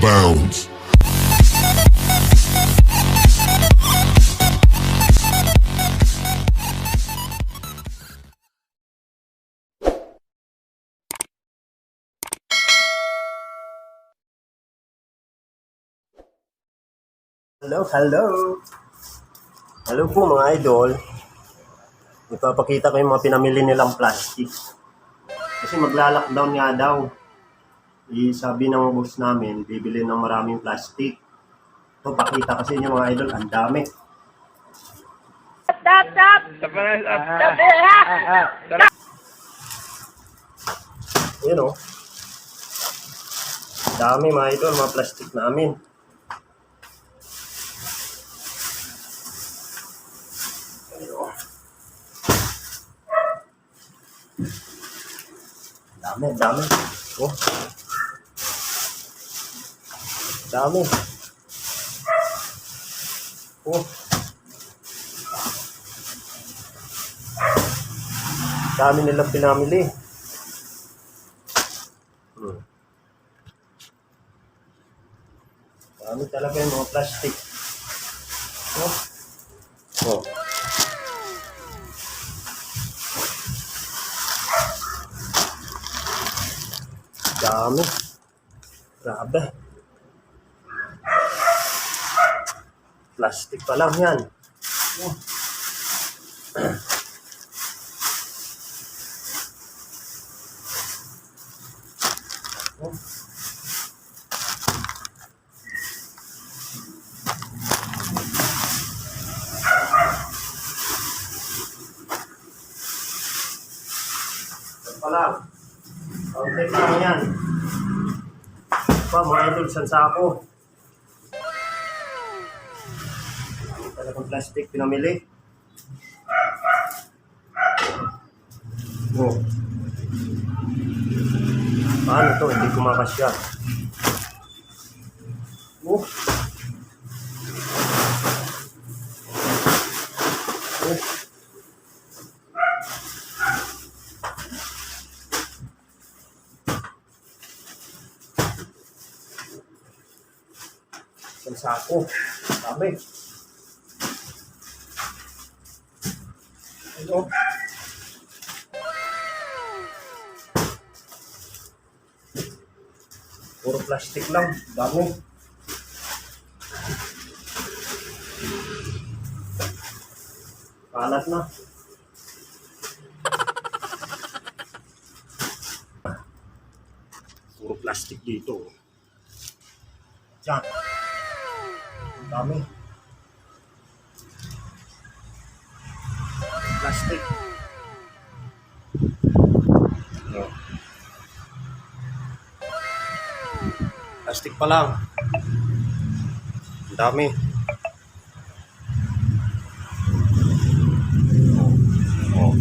bounds. Hello, hello. Hello po mga idol. Ipapakita ko yung mga pinamili nilang plastic. Kasi magla-lockdown nga daw. Sabi ng boss namin, bibili ng maraming plastic. Ito, pakita kasi inyo mga idol, ang dami. Ayan o. Dami mga idol, mga plastic namin. Dami, dami. Oh. Dami. Oh. Dami nilang pinamili. Dami talaga yung mga plastic. Oh. Oh. Dami. Grabe. Plastic pa lang yan. Oh. Oh. Ito pa lang. Kaunti pa lang yan. Pa, mga idol, isang sako. Dami talagang plastic pinamili. Oh. Paano to? Hindi kumakasya. Oh. Oh. Isang sako. Dami. Ano? Puro plastic lang. Dami. Kalat na. Puro plastic dito. Diyan. Dami. Plastic. No. Plastic pa lang. Ang dami. Oh. Oh.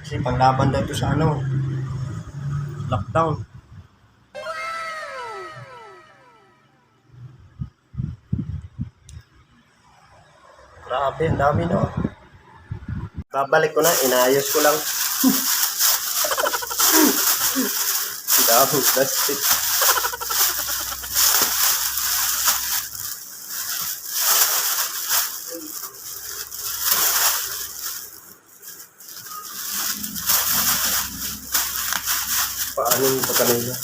Kasi panglaban daw ito sa lockdown. Grabe, ang dami no. Babalik ko na, inayos ko lang. Dami, plastic. Paano yung pagkanila?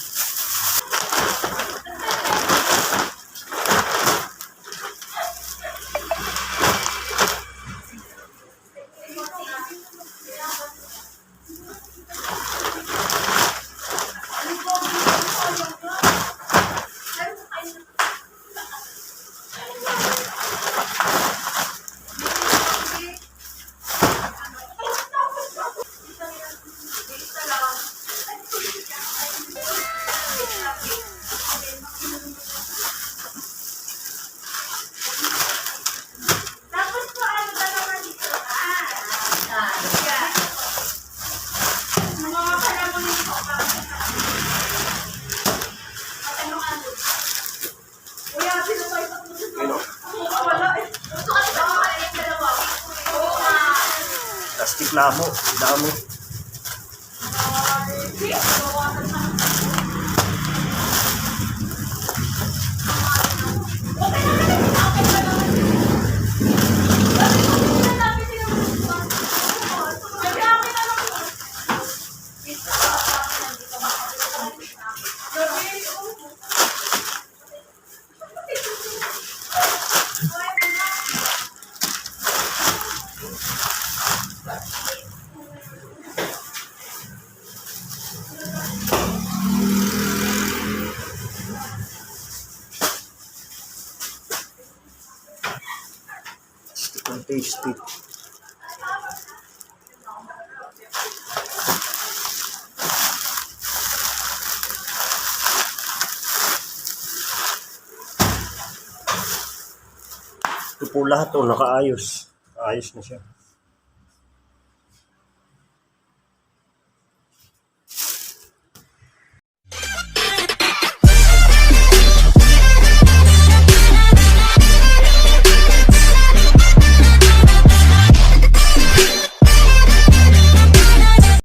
reklamo. Dami. Ang tasty. Ito po lahat, nakaayos. Ayos na siya.